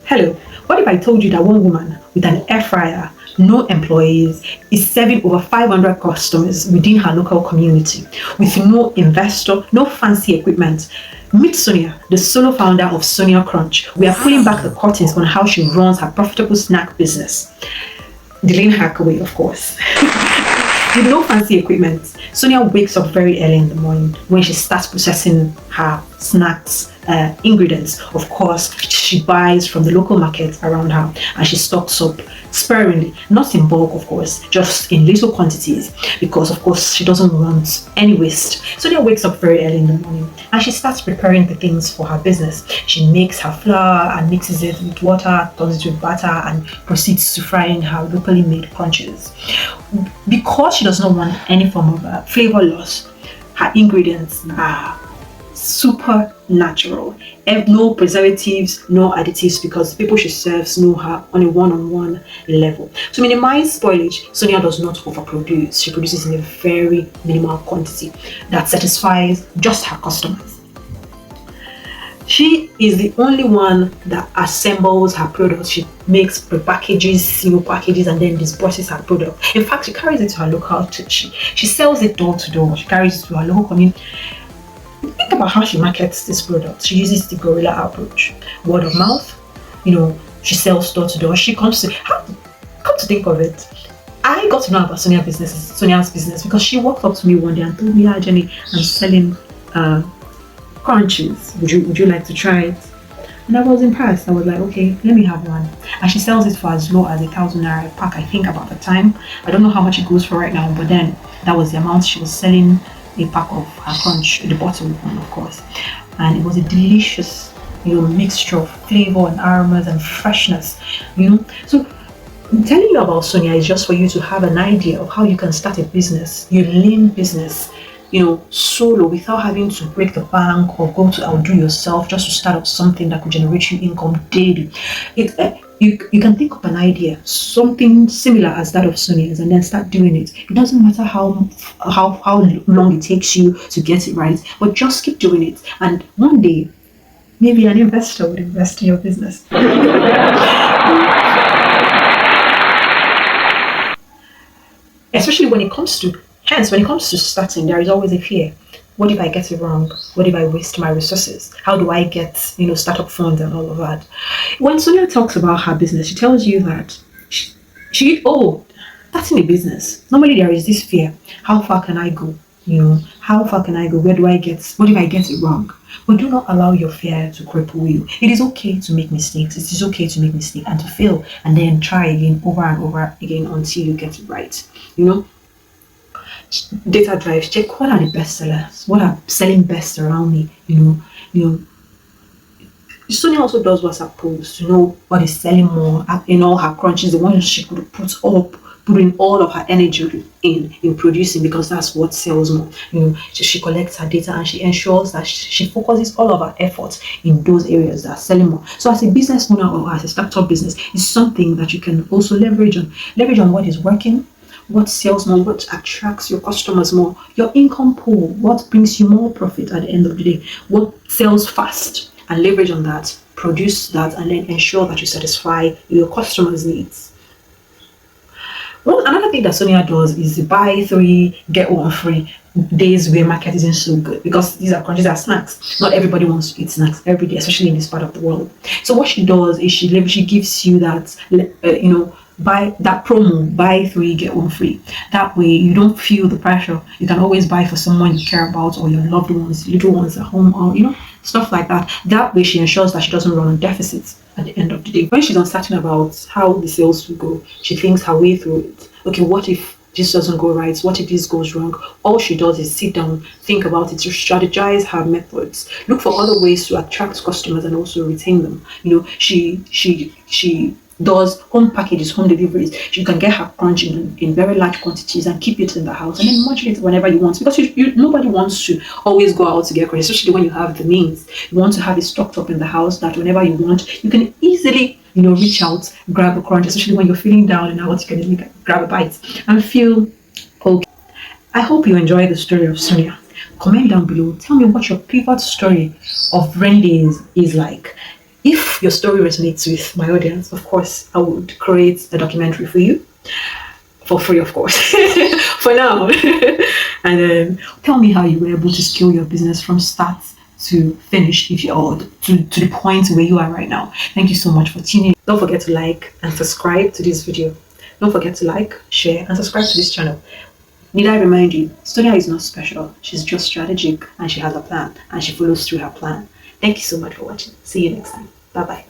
Hello, what if I told you that one woman with an air fryer, no employees, is serving over 500 customers within her local community with no investor, no fancy equipment? Meet Sonia, the solo founder of Sonia Crunch. We are pulling back the curtains on how she runs her profitable snack business. The lean hack away, of course. With no fancy equipment, Sonia wakes up very early in the morning when she starts processing her snacks ingredients. Of course, she buys from the local market around her and she stocks up sparingly, not in bulk, of course, just in little quantities because, of course, she doesn't want any waste. Sonia wakes up very early in the morning and she starts preparing the things for her business. She makes her flour and mixes it with water, turns it with butter, and proceeds to frying her locally made crunches. Because she does not want any form of flavor loss, her ingredients are super natural. No preservatives, no additives, because the people she serves know her on a one-on-one level. To minimize spoilage, Sonia does not overproduce. She produces in a very minimal quantity that satisfies just her customers. She is the only one that assembles her products. She makes packages, single packages, and then disperses her product. In fact, she carries it to her local church. She sells it door to door. She carries it to her local community. Think about how she markets this product. She uses the guerrilla approach, word of mouth. She sells door to door. She comes to come to think of it. I got to know about Sonia's business because she walked up to me one day and told me, "Ah, Jenny, I'm selling crunches. Would you like to try it?" And I was impressed. I was like, okay, let me have one. And she sells it for as low as 1,000 naira a pack, I think, about the time. I don't know how much it goes for right now, but then that was the amount she was selling a pack of her crunch, the bottle one, of course. And it was a delicious, mixture of flavor and aromas and freshness. So telling you about Sonia is just for you to have an idea of how you can start a business, your lean business, solo, without having to break the bank or go to outdo yourself just to start up something that could generate you income daily. You can think of an idea, something similar as that of Sonia's, and then start doing it. It doesn't matter how long it takes you to get it right, but just keep doing it. And one day, maybe an investor would invest in your business. Especially when it comes to starting, there is always a fear. What if I get it wrong? What if I waste my resources? How do I get, startup funds and all of that? When Sonia talks about her business, she tells you that starting a business. Normally there is this fear. How far can I go? How far can I go? What if I get it wrong? But do not allow your fear to cripple you. It is okay to make mistakes. It is okay to make mistakes and to fail and then try again over and over again until you get it right. Data drives, check what are the best sellers, what are selling best around me. Sonia also does WhatsApp posts to know what is selling more in all her crunches, the ones she could put in all of her energy in producing, because that's what sells more. She collects her data and she ensures that she focuses all of her efforts in those areas that are selling more. So as a business owner or as a startup business, it's something that you can also leverage on what is working, what sells more, what attracts your customers more, your income pool, what brings you more profit at the end of the day, what sells fast, and leverage on that, produce that, and then ensure that you satisfy your customers' needs. Another thing that Sonia does is buy 3 get 1 free days where market isn't so good, because these are snacks. Not everybody wants to eat snacks every day, especially in this part of the world. So what she does is she gives you that buy that promo, buy 3 get 1 free. That way you don't feel the pressure. You can always buy for someone you care about or your loved ones, little ones at home, or stuff like that. That way she ensures that she doesn't run on deficits at the end of the day. When she's uncertain about how the sales will go, she thinks her way through it. Okay, what if this doesn't go right? What if this goes wrong? All she does is sit down, think about it, to strategize her methods, look for other ways to attract customers and also retain them. She does home packages, home deliveries. You can get her crunch in very large quantities and keep it in the house and then munch it whenever you want, because nobody wants to always go out to get crunch, especially when you have the means. You want to have it stocked up in the house that whenever you want, you can easily reach out, grab a crunch, especially when you're feeling down and out, you can easily grab a bite and feel okay. I hope you enjoy the story of Sonia. Comment down below. Tell me what your pivot story of Randy's is like. If your story resonates with my audience, of course, I would create a documentary for you for free, of course, for now. And then tell me how you were able to scale your business from start to finish, if you or to the point where you are right now. Thank you so much for tuning in. Don't forget to like and subscribe to this video. Don't forget to like, share, and subscribe to this channel. Need I remind you, Sonia is not special. She's just strategic, and she has a plan, and she follows through her plan. Thank you so much for watching. See you next time. Bye bye.